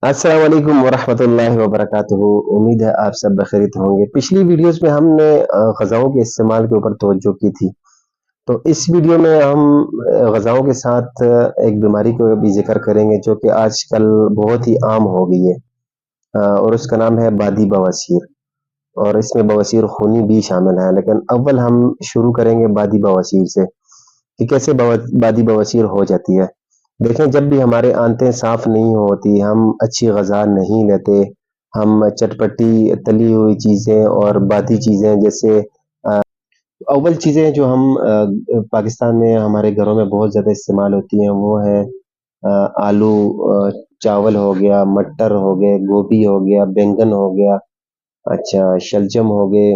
अस्सलाम वालेकुम वरहमतुल्लाहि वबरकातुहू। उम्मीद है आप सब बखैरियत होंगे। पिछली वीडियोस में हमने ग़ज़ाओं के इस्तेमाल के ऊपर तवज्जो की थी। तो इस वीडियो में हम ग़ज़ाओं के साथ एक बीमारी को भी ज़िक्र करेंगे जो कि आजकल बहुत ही आम हो गई है, और उसका नाम है बादी बवासीर। और इसमें बवासीर खूनी भी शामिल है, लेकिन अव्वल हम शुरू करेंगे बादी बवासीर से कि कैसे बादी बवासीर हो जाती है। देखें, जब भी हमारे आंतें साफ नहीं होती, हम अच्छी ग़िज़ा नहीं लेते, हम चटपटी तली हुई चीज़ें और बादी चीज़ें जैसे अव्वल चीज़ें जो हम पाकिस्तान में हमारे घरों में बहुत ज़्यादा इस्तेमाल होती हैं वो है आलू, चावल हो गया, मटर हो गए, गोभी हो गया, बैंगन हो गया, अच्छा शलजम हो गए।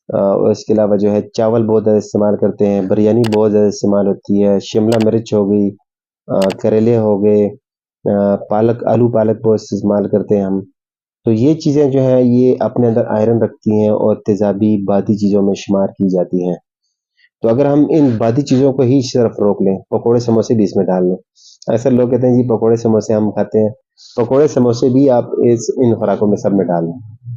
और इसके अलावा जो है चावल बहुत ज़्यादा इस्तेमाल करते हैं, बिरयानी बहुत ज़्यादा इस्तेमाल होती है, शिमला मिर्च हो गई, करेले हो गए, पालक, आलू पालक बहुत इस्तेमाल करते हैं हम। तो ये चीज़ें जो हैं ये अपने अंदर आयरन रखती हैं और तेज़ाबी बादी चीज़ों में शुमार की जाती हैं। तो अगर हम इन बादी चीज़ों को ही सिर्फ रोक लें, पकोड़े समोसे भी इसमें डाल लें। अक्सर लोग कहते हैं जी पकोड़े समोसे हम खाते हैं, पकोड़े समोसे भी आप इस इन खुराकों में सब में डाल लें।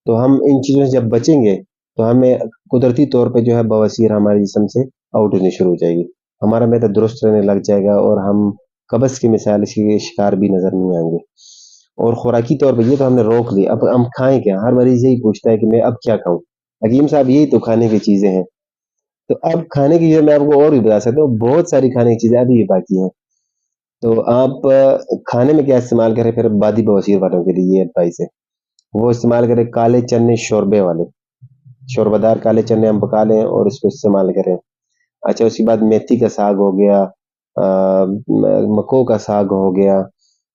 तो हम इन चीज़ों से जब बचेंगे तो हमें कुदरती तौर पे जो है बवासीर हमारे जिस्म से आउट होनी शुरू हो जाएगी। हमारा मैदा दुरुस्त रहने लग जाएगा और हम कब्ज़ की मिसाल के शिकार भी नज़र नहीं आएँगे। और खुराकी तौर पे ये तो हमने रोक लिया, अब हम खाएँ क्या? हर मरीज़ यही पूछता है कि मैं अब क्या खाऊँ? हकीम साहब यही तो खाने की चीज़ें हैं। तो अब खाने की चीज़ें मैं आपको और भी बता सकता हूँ, बहुत सारी खाने की चीज़ें अभी भी बाकी हैं। तो आप खाने में क्या इस्तेमाल करें फिर बादी बवासीर वालों के लिए ये एडवाइस है। वो इस्तेमाल करें काले चने शोरबे वाले, शोरबेदार काले चने हम पका लें और उसको इस्तेमाल करें। अच्छा, उसके बाद मेथी का साग हो गया, मक्कों का साग हो गया।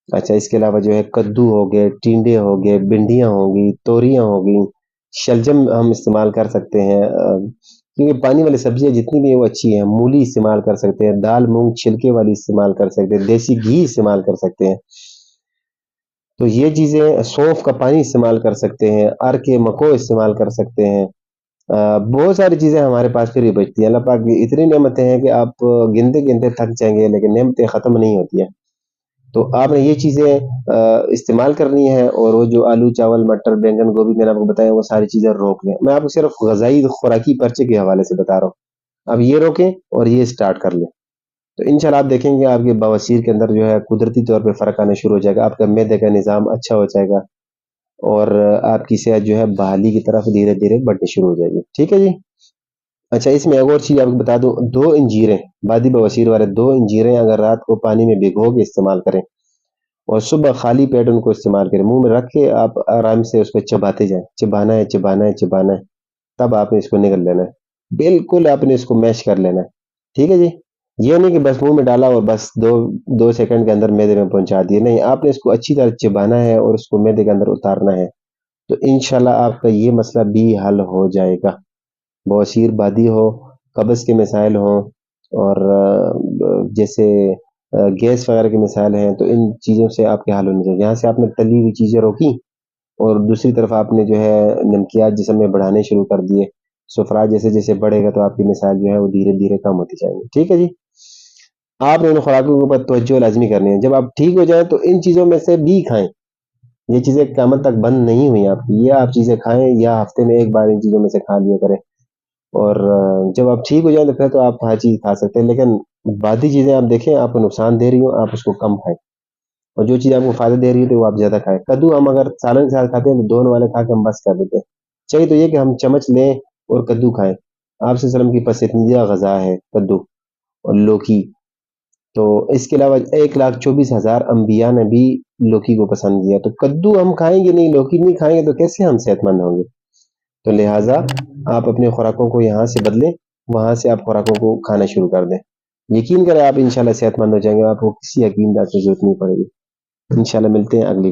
अच्छा, इसके अलावा जो है कद्दू हो गए, टिंडे हो गए, भिंडियाँ हो गई, तोरियाँ हो गई, शलजम हम इस्तेमाल कर सकते हैं, क्योंकि पानी वाली सब्जियाँ जितनी भी हैं वो अच्छी हैं। मूली इस्तेमाल कर सकते हैं, दाल मूँग छिलके वाली इस्तेमाल कर सकते हैं, देसी घी इस्तेमाल कर सकते हैं। तो ये चीज़ें, सौंफ का पानी इस्तेमाल कर सकते हैं, अर के मको इस्तेमाल कर सकते हैं। बहुत सारी चीज़ें हमारे पास फिर भी बचती हैं। अल्लाह पाक की इतनी नेमतें हैं कि आप गिनते-गिनते थक जाएँगे, लेकिन नेमतें ख़त्म नहीं होती हैं। तो आपने ये चीज़ें इस्तेमाल करनी है और वो जो आलू, चावल, मटर, बैंगन, गोभी मैंने आपको बताया वो सारी चीज़ें रोक लें। मैं आपको सिर्फ़ ग़ज़ाई खुराकी पर्चे के हवाले से बता रहा हूँ। अब ये रोकें और ये स्टार्ट कर लें। तो इंशाल्लाह आप देखेंगे आपके बवासीर के अंदर जो है कुदरती तौर पे फ़र्क आना शुरू हो जाएगा। आपका मैदे का निज़ाम अच्छा हो जाएगा और आपकी सेहत जो है बहाली की तरफ धीरे-धीरे बढ़नी शुरू हो जाएगी। ठीक है जी? अच्छा, इसमें एक और चीज़ आपको बता दूँ, 2 अंजीरें, बादी बवासीर वाले 2 अंजीरें अगर रात को पानी में भिगो के इस्तेमाल करें और सुबह खाली पेट उनको इस्तेमाल करें, मुँह में रख के आप आराम से उसको चबाते जाएँ, चबाना है, चबाना है, चबाना है, तब आपने इसको निगल लेना है। बिल्कुल आपने इसको मैश कर लेना है। ठीक है जी? ये नहीं कि बस मुँह में डाला और बस 2 सेकंड के अंदर मैदे में पहुँचा दिए, नहीं, आपने इसको अच्छी तरह चबाना है और उसको मैदे के अंदर उतारना है। तो इंशाल्लाह आपका ये मसला भी हल हो जाएगा। बवासीर बादी हो, कब्ज़ के मसाइल हों और जैसे गैस वगैरह के मसाइल हैं, तो इन चीज़ों से आपके हल होने चाहिए। यहाँ से आपने तली हुई चीज़ें रोकी और दूसरी तरफ आपने जो है नमकियात जिस्म में बढ़ाने शुरू कर दिए। सुफ़रा जैसे-जैसे बढ़ेगा तो आपकी मिसाइल जो है वो धीरे-धीरे कम होती जाएँगी। ठीक है जी? आपने इन खुराकों के ऊपर तवज्जो लाज़मी करनी है। जब आप ठीक हो जाएँ तो इन चीज़ों में से भी खाएँ। ये चीज़ें क़यामत तक बंद नहीं हुई आपकी। ये आप चीज़ें खाएँ या हफ़्ते में 1 बार इन चीज़ों में से खा लिया करें। और जब आप ठीक हो जाएँ तो फिर तो आप हर चीज़ खा सकते हैं, लेकिन बाकी चीज़ें आप देखें आपको नुकसान दे रही हो, आप उसको कम खाएँ और जो चीज़ आपको फ़ायदा दे रही है तो वो आप ज़्यादा खाएँ। कद्दू हम अगर सालन के साथ खाते हैं तो दोनों वाले खा के हम बस कर देते हैं। चाहिए तो ये कि हम चम्मच लें और कद्दू खाएँ। आप सल्लल्लाहु अलैहि वसल्लम की पसंदीदा ग़िज़ा है कद्दू और लौकी। तो इसके अलावा 1,24,000 अंबिया ने भी लौकी को पसंद किया। तो कद्दू हम खाएँगे नहीं, लौकी नहीं खाएँगे तो कैसे हम सेहतमंद होंगे? तो लिहाज़ा आप अपनी खुराकों को यहाँ से बदलें, वहाँ से आप खुराकों को खाना शुरू कर दें। यकीन करें आप इंशाल्लाह सेहतमंद हो जाएँगे, आपको किसी हकीम डॉक्टर की ज़रूरत नहीं पड़ेगी। इंशाल्लाह मिलते हैं अगली